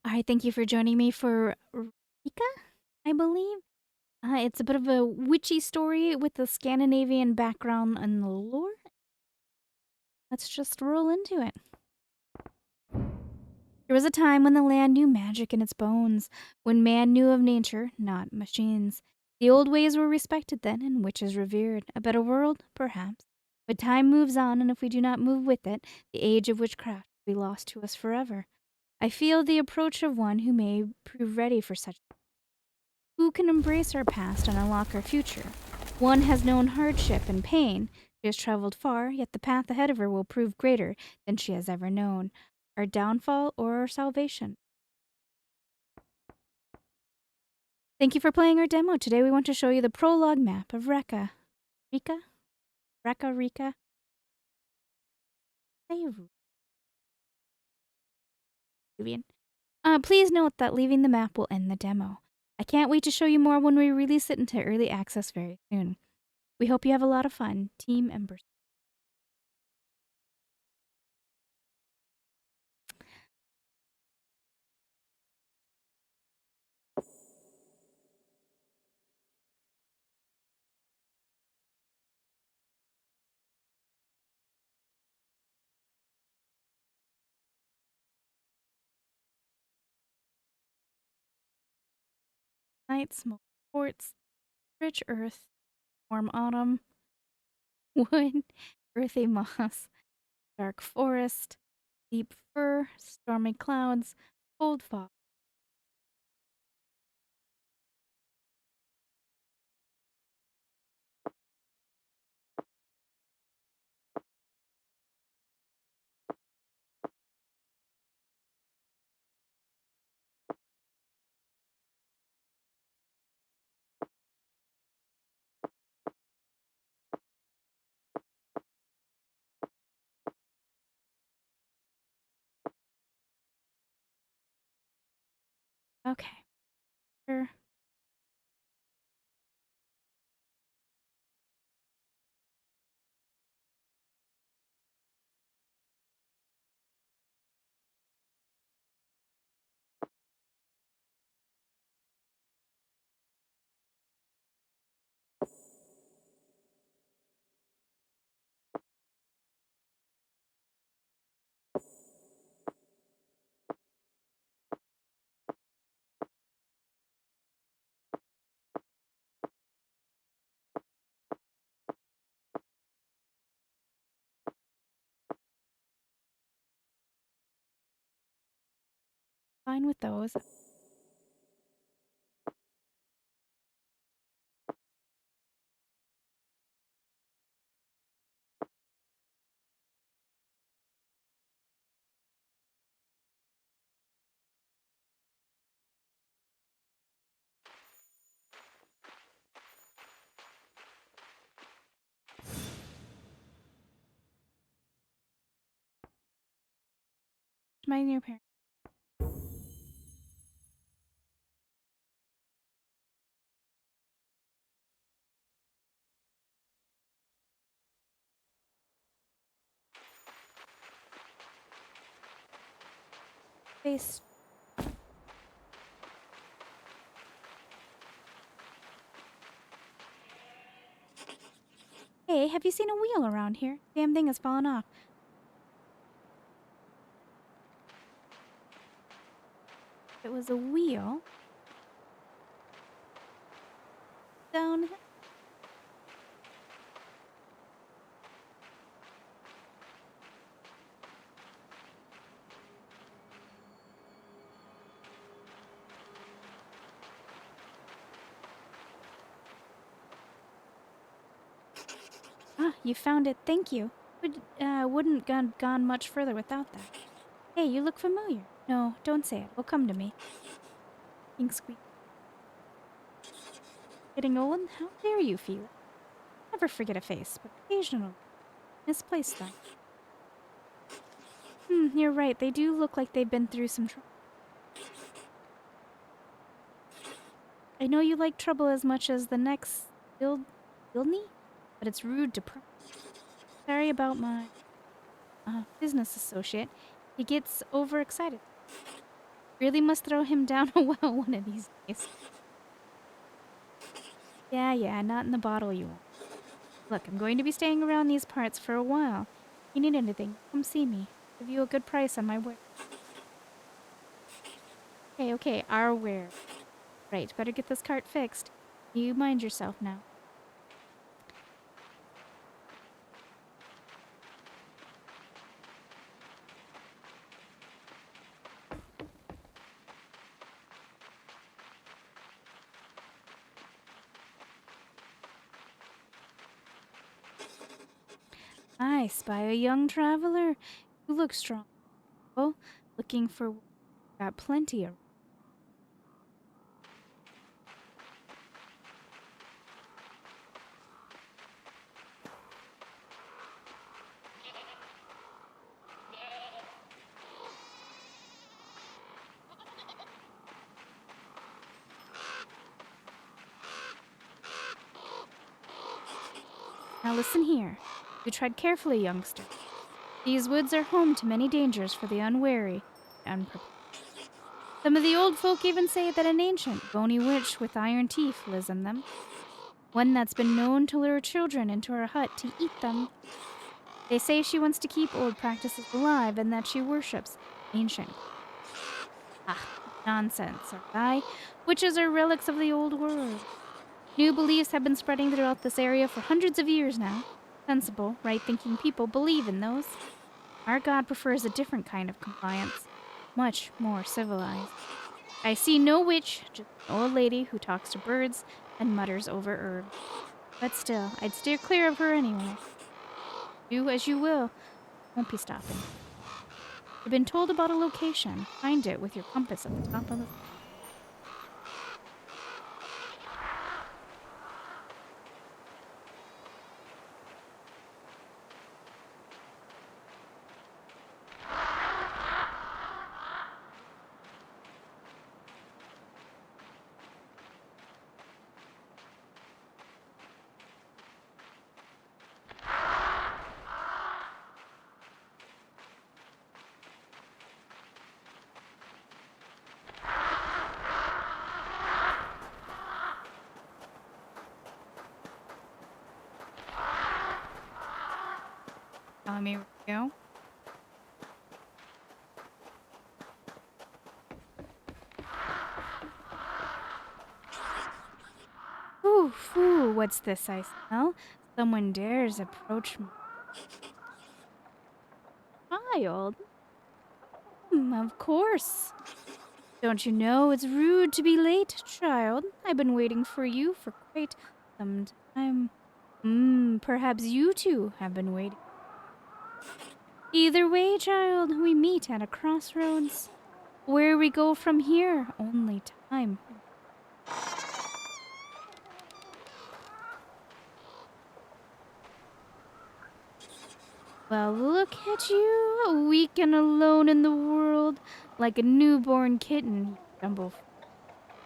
Alright, thank you for joining me for Reka, I believe. It's a bit of a witchy story with a Scandinavian background and the lore. Let's just roll into it. There was a time when the land knew magic in its bones, when man knew of nature, not machines. The old ways were respected then, and witches revered. A better world, perhaps. But time moves on, and if we do not move with it, the age of witchcraft will be lost to us forever. I feel the approach of one who may prove ready for such. Who can embrace our past and unlock our future? One has known hardship and pain. She has traveled far, yet the path ahead of her will prove greater than she has ever known. Our downfall or our salvation. Thank you for playing our demo. Today we want to show you the prologue map of Reka. Reka? Reka? Say Ruvian. Please note that leaving the map will end the demo. I can't wait to show you more when we release it into early access very soon. We hope you have a lot of fun, team members. Night, smoke quartz, rich earth, warm autumn, wood, earthy moss, dark forest, deep fir, stormy clouds, cold fog. Okay. Sure. Fine with those. My new parents. Face. Hey, have you seen a wheel around here? Damn thing has fallen off. It was a wheel. Down. Ah, you found it. Thank you. Wouldn't gone much further without that. Hey, you look familiar. No, don't say it. Will come to me. Ink squeak. Getting old? How dare you feel? Never forget a face, but occasionally. Misplaced them. You're right. They do look like they've been through some trouble. I know you like trouble as much as the next Bildney, but it's rude to Sorry about my business associate. He gets overexcited. Really must throw him down a well one of these days. Yeah, yeah, not in the bottle you won't. Look, I'm going to be staying around these parts for a while. If you need anything, come see me. Give you a good price on my ware. Okay, okay, our ware. Right, better get this cart fixed. You mind yourself now. I spy a young traveler. You look strong. Oh, looking for work. Got plenty of. Now listen here. You tread carefully, youngster. These woods are home to many dangers for the unwary and unprepared. Some of the old folk even say that an ancient, bony witch with iron teeth lives in them. One that's been known to lure children into her hut to eat them. They say she wants to keep old practices alive and that she worships ancient. Ah, nonsense, sir. Witches are relics of the old world. New beliefs have been spreading throughout this area for hundreds of years now. Sensible, right-thinking people believe in those. Our God prefers a different kind of compliance. Much more civilized. I see no witch, just an old lady who talks to birds and mutters over herbs. But still, I'd steer clear of her anyway. Do as you will. Won't be stopping. You've been told about a location. Find it with your compass at the top of the... Telling me where to go? Ooh, ooh, what's this I smell? Someone dares approach me. Child? Of course. Don't you know it's rude to be late, child? I've been waiting for you for quite some time. Perhaps you two have been waiting. Either way, child, we meet at a crossroads. Where we go from here, only time. Well, look at you, weak and alone in the world, like a newborn kitten. You stumble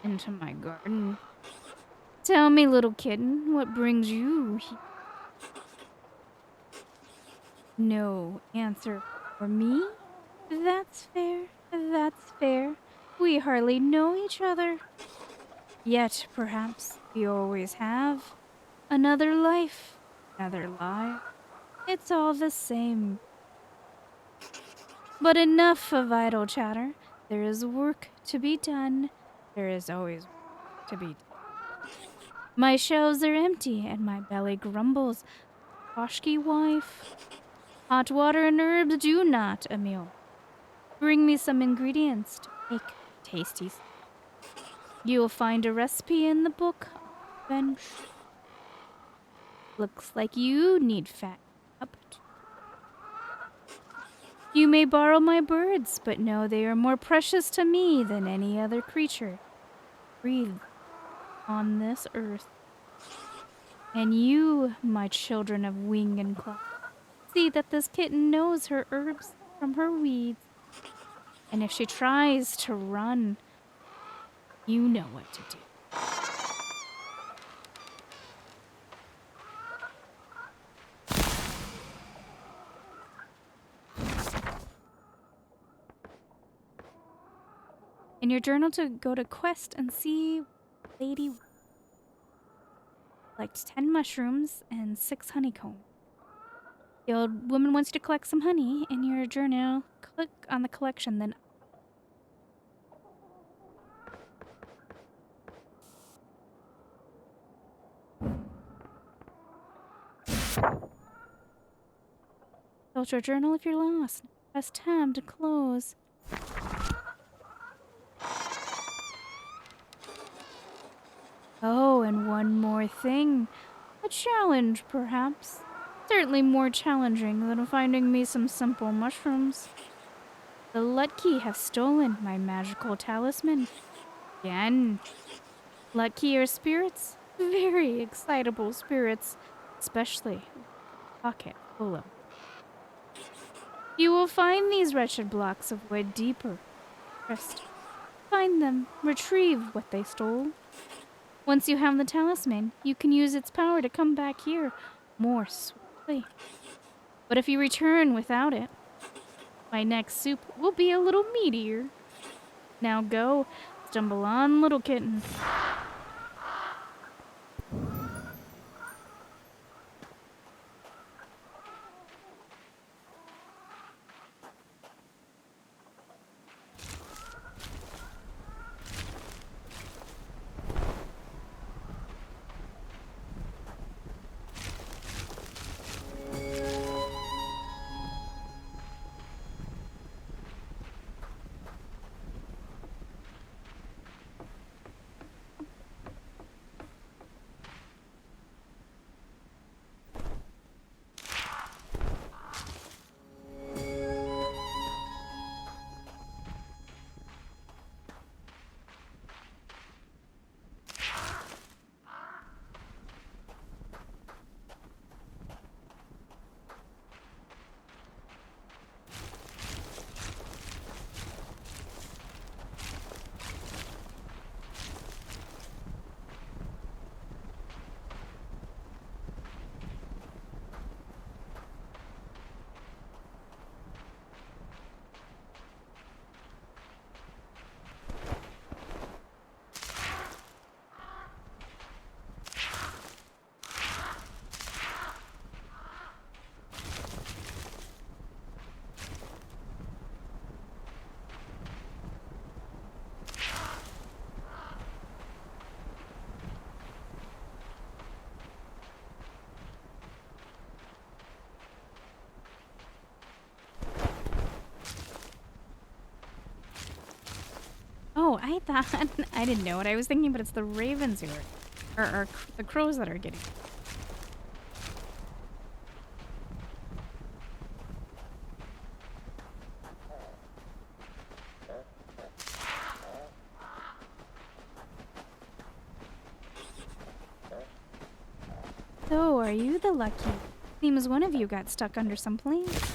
into my garden. Tell me, little kitten, what brings you here? No answer for me? That's fair, that's fair. We hardly know each other. Yet, perhaps, we always have. Another life, another life. It's all the same. But enough of idle chatter. There is work to be done. There is always work to be done. My shelves are empty and my belly grumbles. Koshki wife. Hot water and herbs do not a meal. Bring me some ingredients to make tasty. You'll find a recipe in the book on the bench. Looks like you need fat up. You may borrow my birds, but know they are more precious to me than any other creature breathed on this earth. And you, my children of wing and claw, see that this kitten knows her herbs from her weeds. And if she tries to run, you know what to do. in your journal to go to quest and see Lady collects 10 mushrooms and 6 honeycomb. The old woman wants you to collect some honey in your journal. Click on the collection, then filter your journal if you're lost. Press tab to close. Oh, and one more thing. A challenge, perhaps. Certainly more challenging than finding me some simple mushrooms. The Lutki have stolen my magical talisman. Again. Lutki are spirits. Very excitable spirits. Especially pocket full of. You will find these wretched blocks of wood deeper. First, find them. Retrieve what they stole. Once you have the talisman, you can use its power to come back here more swiftly. But if you return without it, my next soup will be a little meatier. Now go, stumble on, little kitten. Oh, I thought I didn't know what I was thinking, but it's the ravens who are, or the crows that are getting. So, are you the lucky? Seems one of you got stuck under some plants.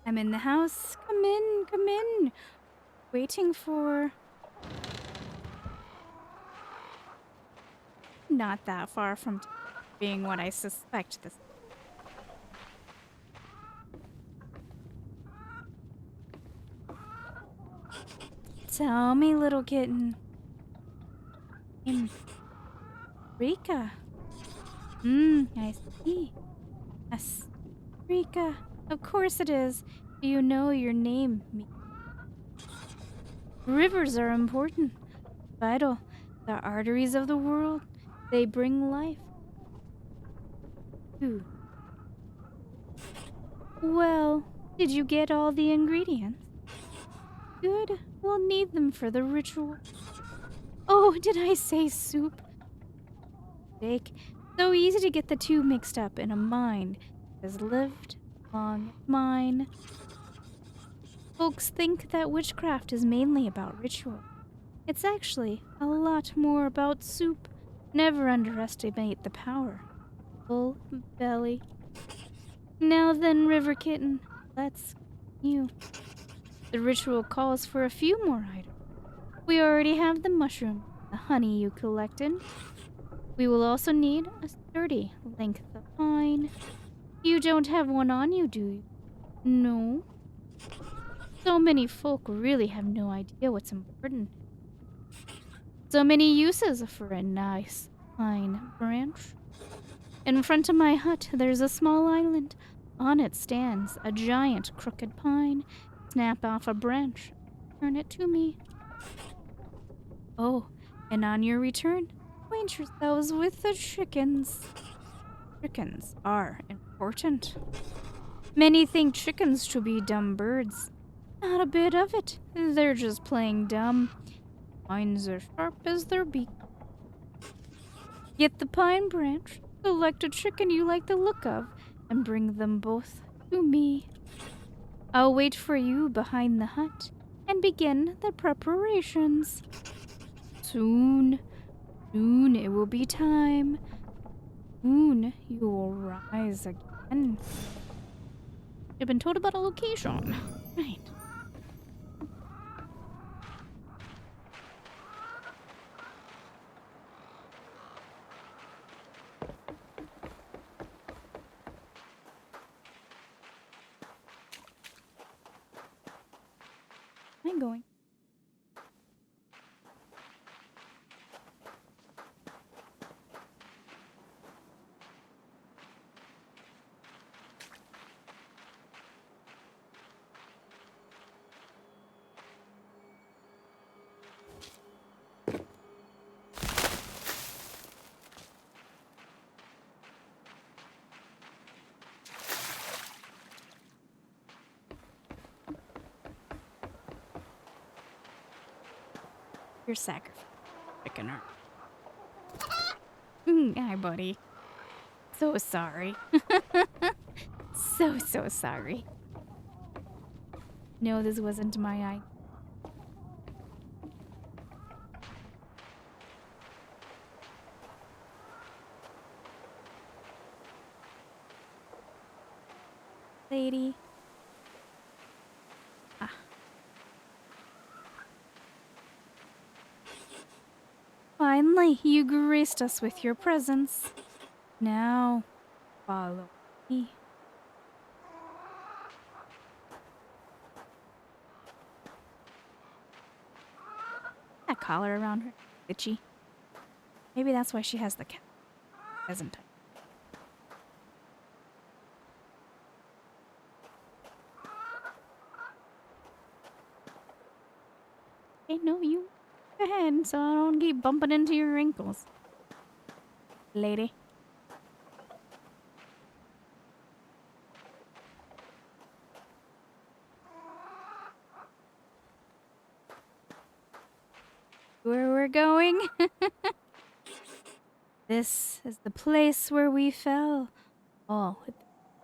I'm in the house. Come in, come in. Waiting for... Not that far from being what I suspect this. Tell me, little kitten. I'm Reka. I see. Yes. Reka. Of course it is. Do you know your name? Rivers are important. Vital. The arteries of the world. They bring life. Ooh. Well, did you get all the ingredients? Good. We'll need them for the ritual. Oh, did I say soup? Steak. So easy to get the two mixed up in a mind that has lived long mine. Folks think that witchcraft is mainly about ritual. It's actually a lot more about soup. Never underestimate the power. Full belly. Now then, River Kitten, let's you. The ritual calls for a few more items. We already have the mushroom, the honey you collected. We will also need a sturdy length of pine. You don't have one on you, do you? No. So many folk really have no idea what's important. So many uses for a nice pine branch. In front of my hut, there's a small island. On it stands a giant crooked pine. Snap off a branch, turn it to me. Oh, and on your return, acquaint yourselves with the chickens. Chickens are important. Many think chickens to be dumb birds. Not a bit of it. They're just playing dumb. Pines are sharp as their beak. Get the pine branch, select a chicken you like the look of, and bring them both to me. I'll wait for you behind the hut and begin the preparations. Soon, soon it will be time. Soon you will rise again. I've been told about a location. Right. I'm going. Your sacrifice, chickener. Hi, buddy. So sorry. So sorry. No, this wasn't my eye. Lady. Ah. Finally, you graced us with your presence. Now, follow me. That collar around her. Itchy. Maybe that's why she has the peasant type. Hey, no, you go ahead so I don't keep bumping into your ankles. Lady. Where we're going? This is the place where we fell all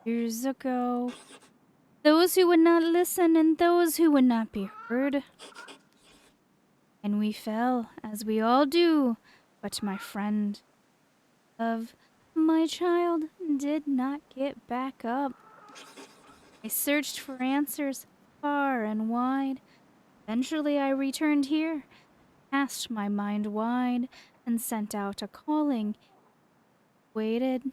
years ago. Those who would not listen and those who would not be heard. And we fell, as we all do, but my friend, love, my child, did not get back up. I searched for answers far and wide. Eventually I returned here, cast my mind wide, and sent out a calling. Waited,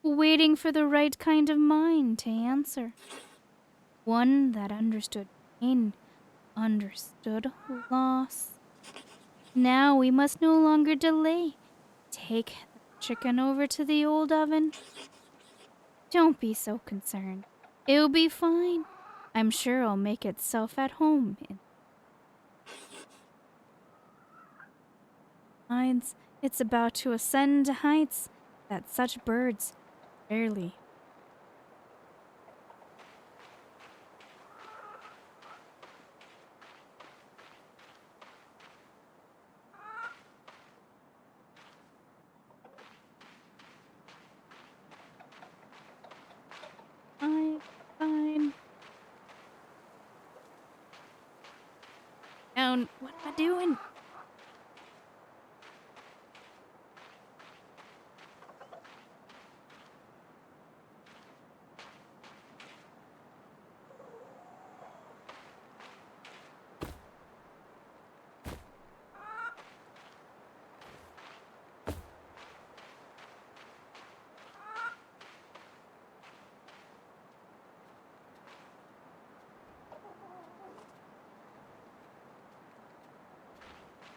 waiting for the right kind of mind to answer. One that understood pain, understood loss. Now we must no longer delay. Take the chicken over to the old oven. Don't be so concerned. It'll be fine. I'm sure it'll make itself at home. Minds, it's about to ascend to heights that such birds rarely. Fine. Down. What am I doing?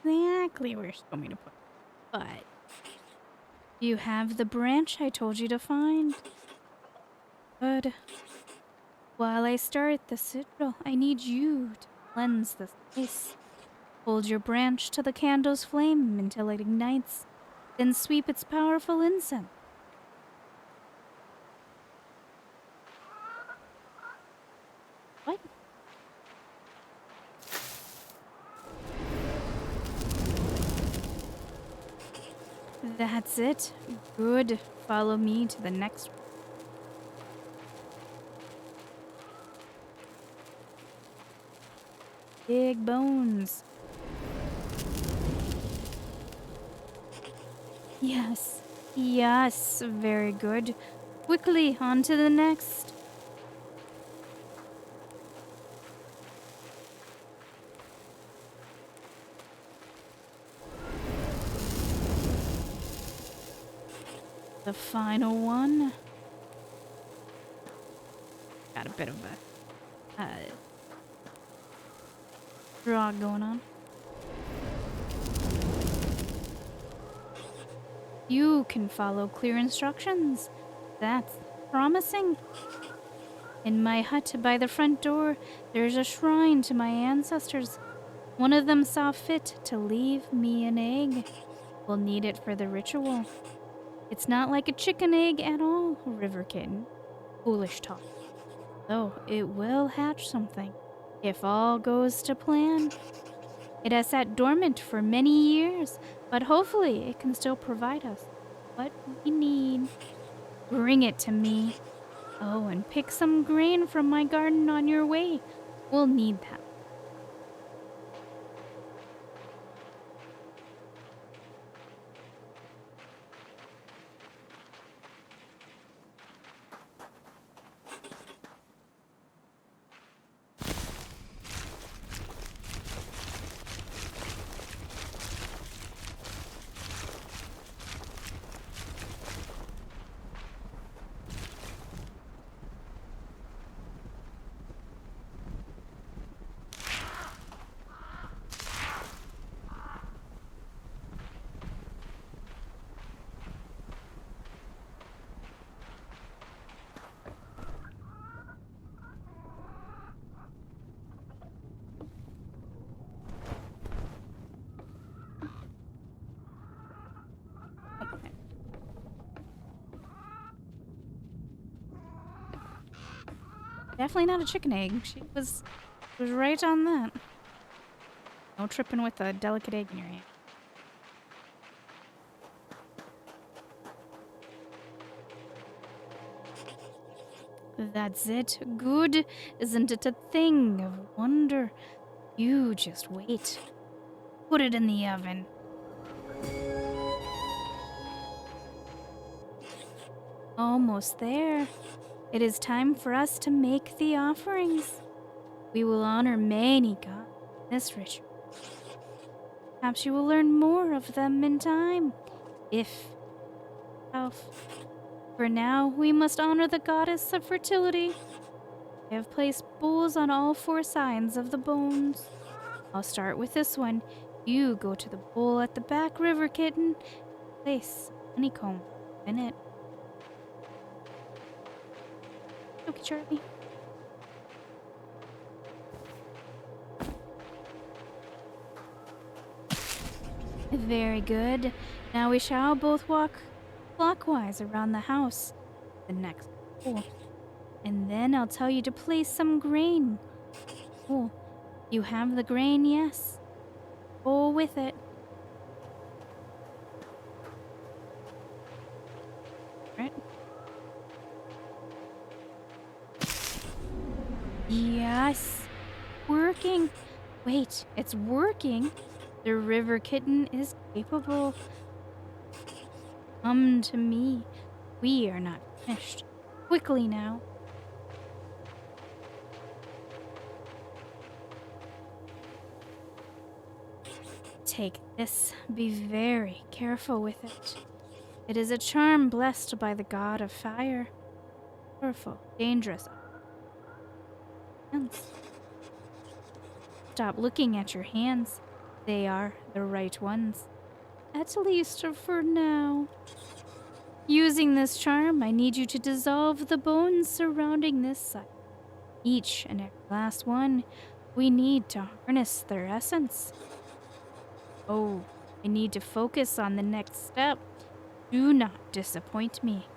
exactly where she told me to put it. But you have the branch I told you to find. Good. While I start the sigil, I need you to cleanse the space. Hold your branch to the candle's flame until it ignites, then sweep its powerful incense. What? That's it. Good. Follow me to the next one. Big bones. Yes. Yes. Very good. Quickly, on to the next. The final one. Got a bit of a draw going on. You can follow clear instructions. That's promising. In my hut by the front door, there's a shrine to my ancestors. One of them saw fit to leave me an egg. We'll need it for the ritual. It's not like a chicken egg at all, River Kitten. Foolish talk. Though it will hatch something, if all goes to plan. It has sat dormant for many years, but hopefully it can still provide us what we need. Bring it to me. Oh, and pick some grain from my garden on your way. We'll need that. Okay. Definitely not a chicken egg. She was right on that. No tripping with a delicate egg in your hand. That's it. Good. Isn't it a thing of wonder? You just wait. Put it in the oven. Almost there. It is time for us to make the offerings. We will honor many gods in this ritual. Perhaps you will learn more of them in time. If self. For now, we must honor the goddess of fertility. I have placed bowls on all four sides of the bones. I'll start with this one. You go to the bowl at the back, River Kitten. Place honeycomb in it. Okay, Charlie. Very good. Now we shall both walk clockwise around the house. The next bowl. And then I'll tell you to place some grain. Oh, you have the grain, yes. Bowl with it. Right? Yes. Working. Wait, it's working. The River Kitten is capable. Come to me. We are not finished. Quickly now. Take this. Be very careful with it. It is a charm blessed by the god of fire. Powerful, dangerous. Hands. Stop looking at your hands. They are the right ones. At least for now. Using this charm, I need you to dissolve the bones surrounding this site. Each and every last one. We need to harness their essence. Oh, I need to focus on the next step. Do not disappoint me.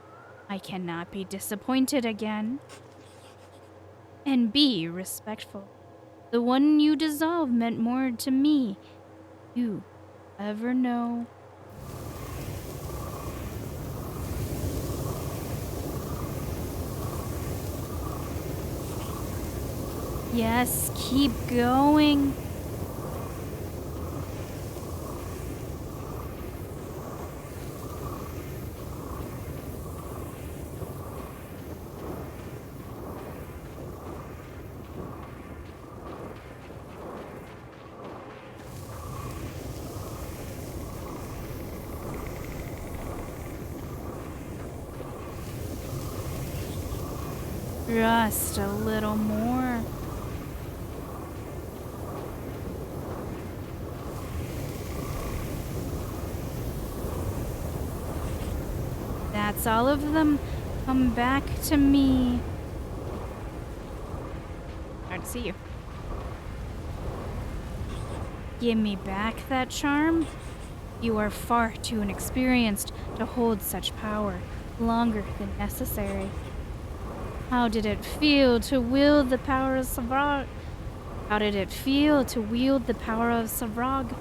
I cannot be disappointed again. And be respectful. The one you dissolve meant more to me. You ever know? Yes, keep going. Just a little more. That's all of them. Come back to me. Hard to see you. Give me back that charm. You are far too inexperienced to hold such power longer than necessary. How did it feel to wield the power of Savrog? How did it feel to wield the power of Savrog?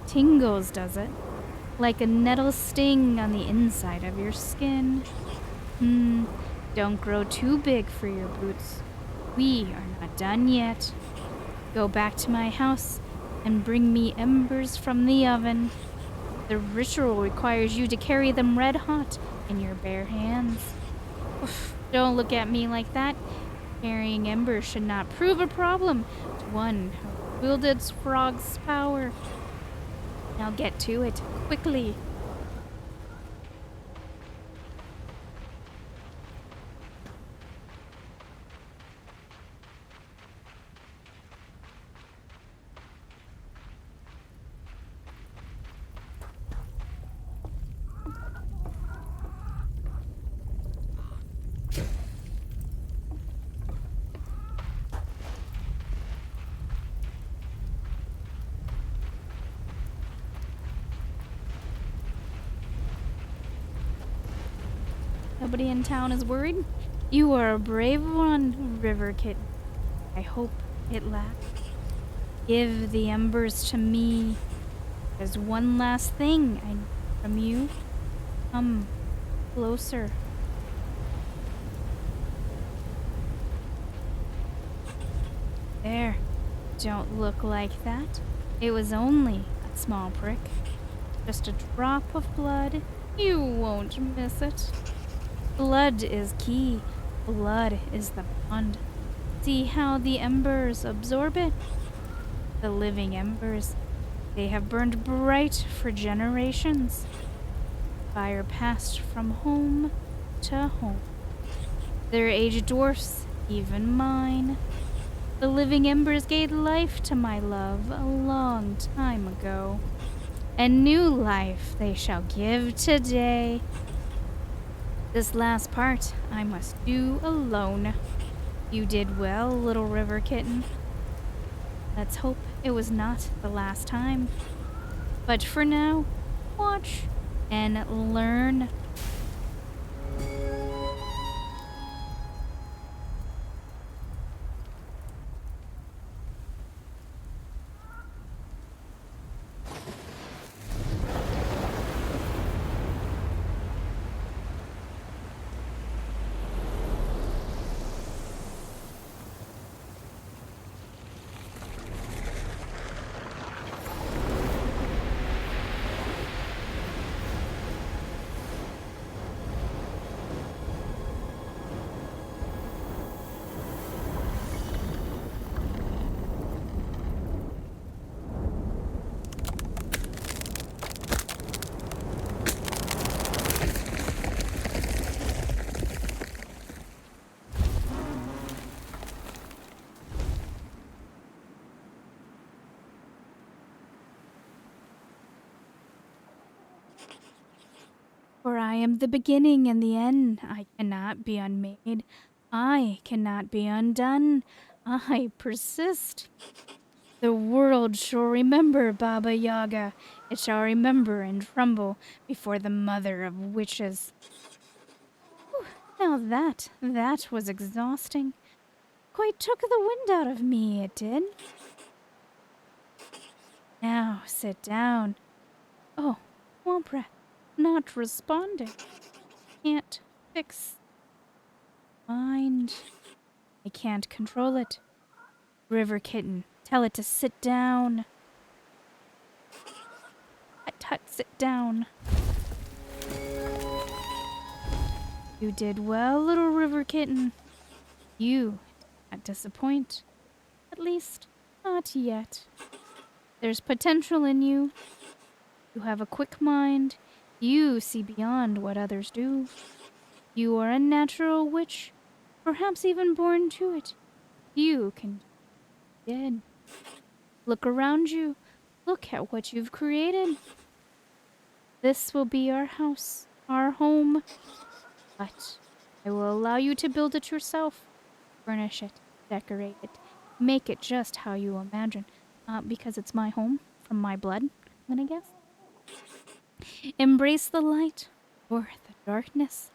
Tingles, does it? Like a nettle sting on the inside of your skin. Don't grow too big for your boots. We are not done yet. Go back to my house and bring me embers from the oven. The ritual requires you to carry them red hot in your bare hands. Oof, don't look at me like that. Carrying embers should not prove a problem to one who wielded Frog's power. Now get to it, quickly. Nobody in town is worried? You are a brave one, River Kitten. I hope it lasts. Give the embers to me. There's one last thing I need from you. Come closer. There. Don't look like that. It was only a small prick. Just a drop of blood. You won't miss it. Blood is key. Blood is the bond. See how the embers absorb it? The living embers. They have burned bright for generations. Fire passed from home to home. Their age dwarfs even mine. The living embers gave life to my love a long time ago. And new life they shall give today. This last part I must do alone. You did well, little River Kitten. Let's hope it was not the last time. But for now, watch and learn. For I am the beginning and the end. I cannot be unmade. I cannot be undone. I persist. The world shall remember Baba Yaga. It shall remember and tremble before the mother of witches. Whew, now that was exhausting. Quite took the wind out of me, it did. Now sit down. Oh, Womp not responding. Can't fix mind. I can't control it. River kitten, tell it to sit down. Tut, sit down. You did well, little river kitten. You did not disappoint. At least, not yet. There's potential in you. You have a quick mind. You see beyond what others do. You are a natural witch, perhaps even born to it. You can do it. Look around you. Look at what you've created. This will be our house, our home. But I will allow you to build it yourself. Furnish it, decorate it, make it just how you imagine. Because it's my home, from my blood, I'm gonna guess. Embrace the light or the darkness,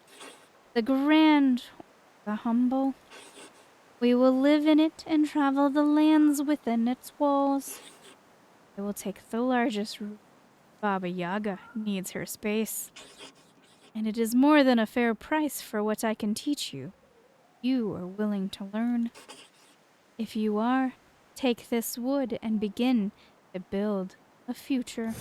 the grand or the humble. We will live in it and travel the lands within its walls. I will take the largest room. Baba Yaga needs her space. And it is more than a fair price for what I can teach you. You are willing to learn. If you are, take this wood and begin to build a future.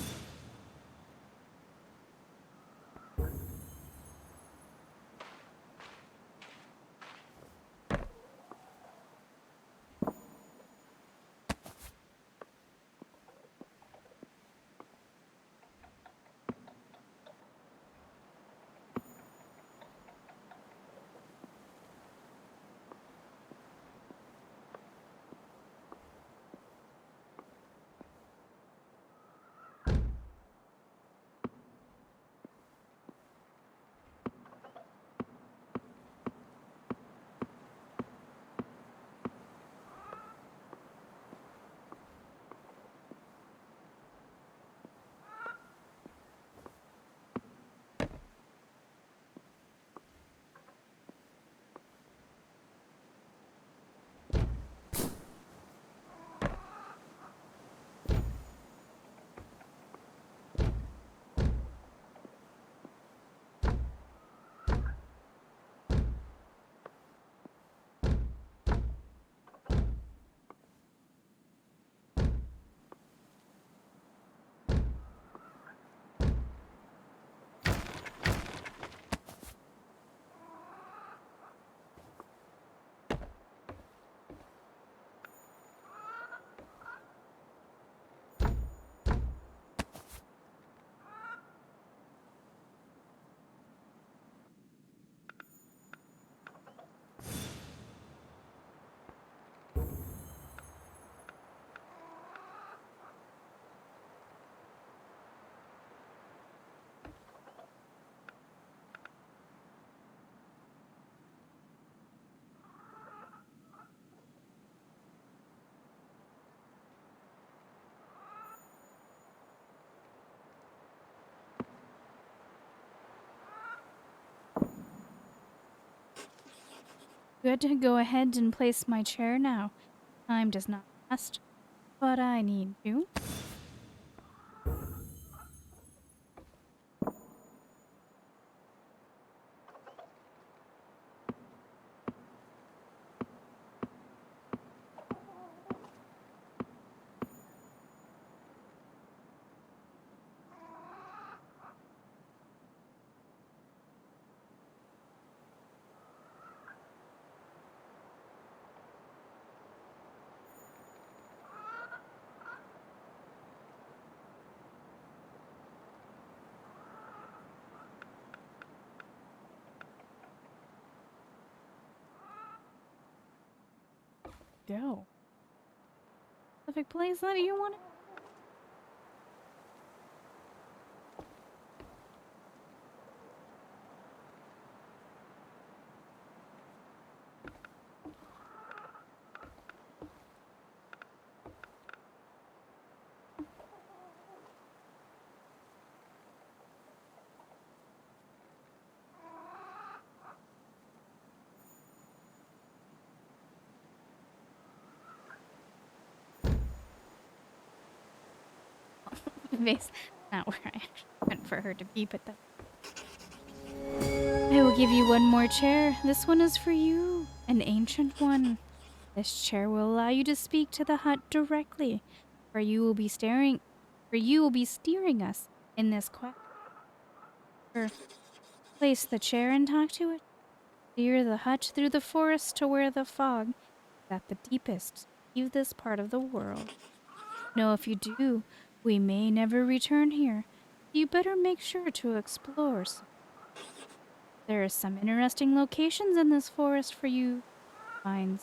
Good to go ahead and place my chair now. Time does not last, but I need to. Go. Specific place that you want? base. Not where I actually went for her to be, but that. I will give you one more chair. This one is for you, an ancient one. This chair will allow you to speak to the hut directly, for you will be steering us in this quest. Place the chair and talk to it. Steer the hut through the forest to where the fog is at the deepest. Leave this part of the world. No, if you do, we may never return here. You better make sure to explore. There are some interesting locations in this forest for you to find.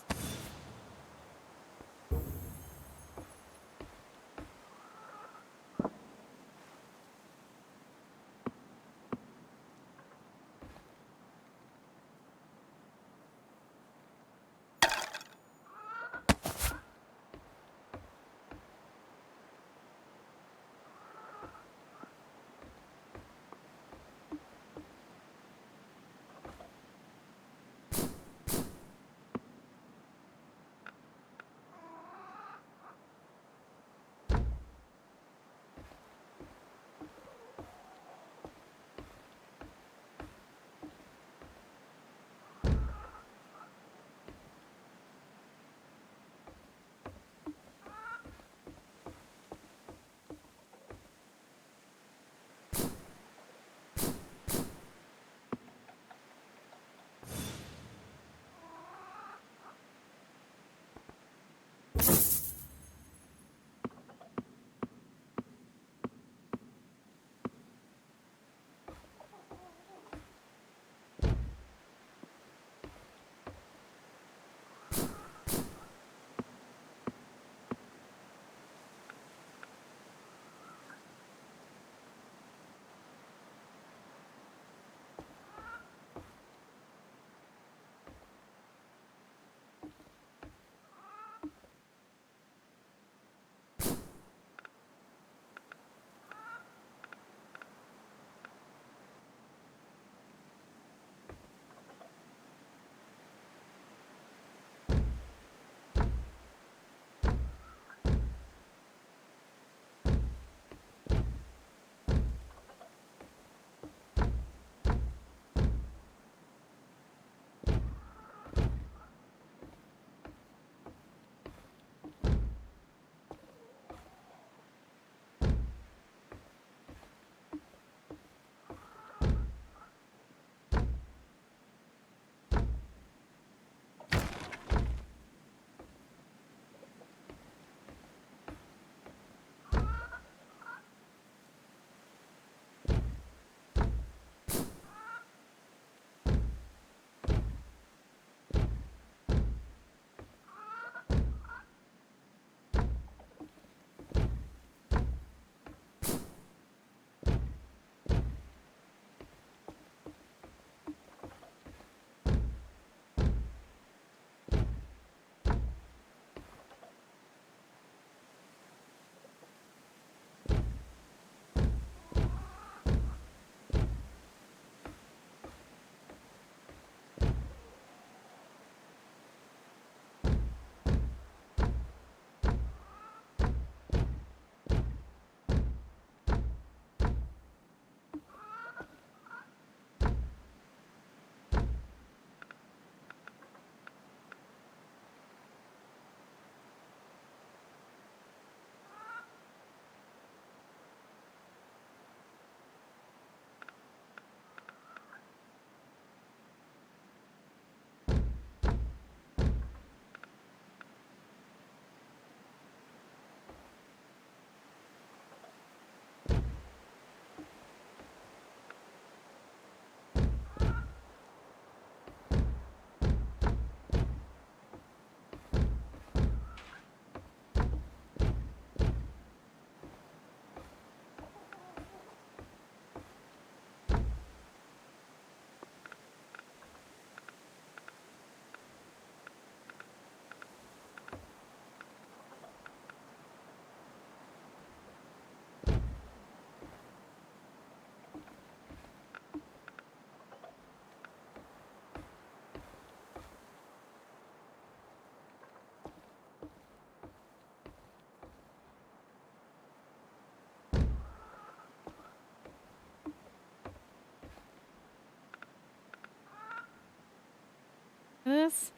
This.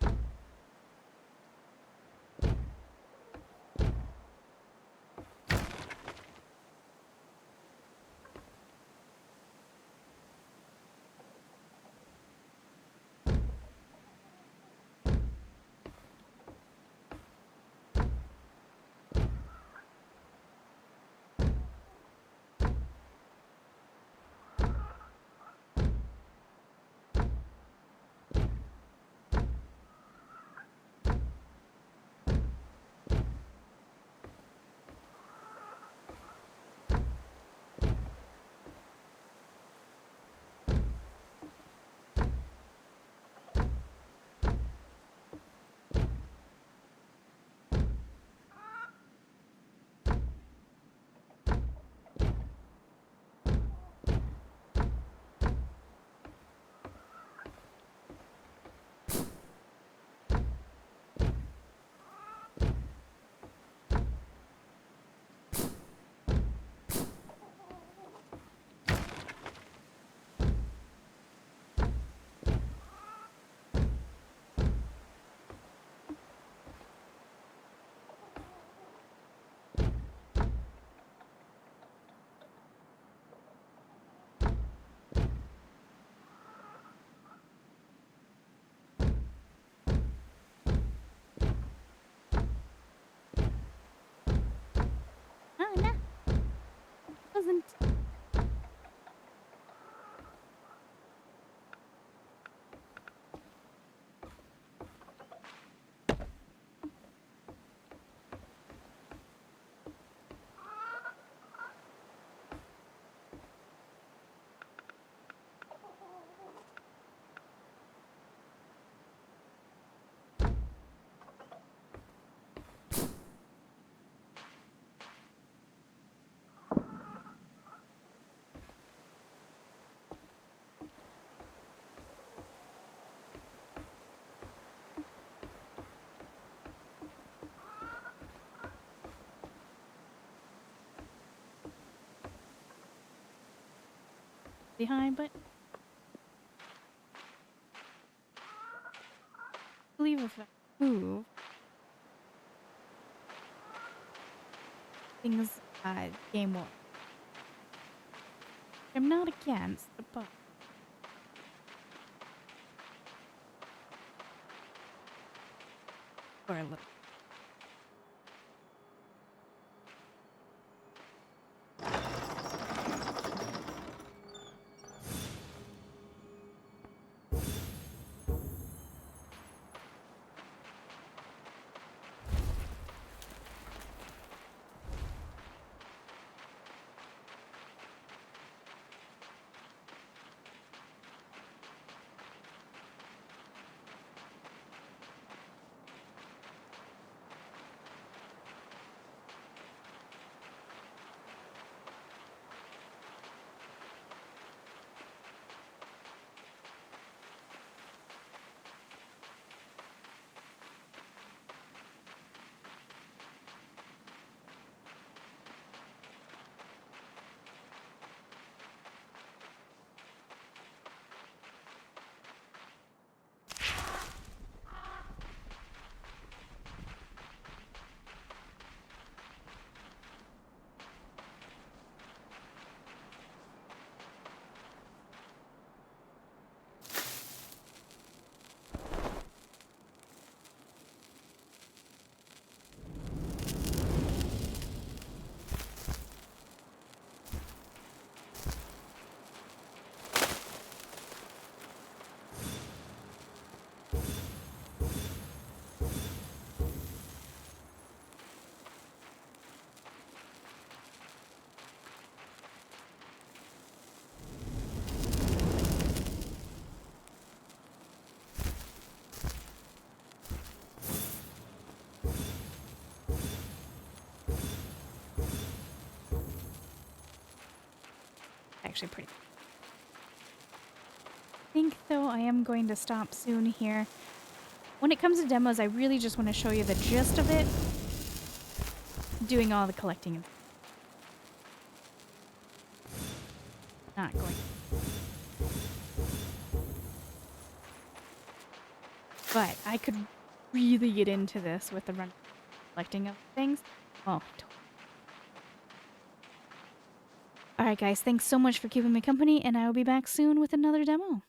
Oh no, wasn't. Behind, but I believe if I move, things game will. I'm not against, but for a little. Actually pretty. I think, though, I am going to stop soon here. When it comes to demos, I really just want to show you the gist of it. Doing all the collecting. Not going. But I could really get into this with the run collecting of things. Oh, all right, guys. Thanks so much for keeping me company, and I will be back soon with another demo.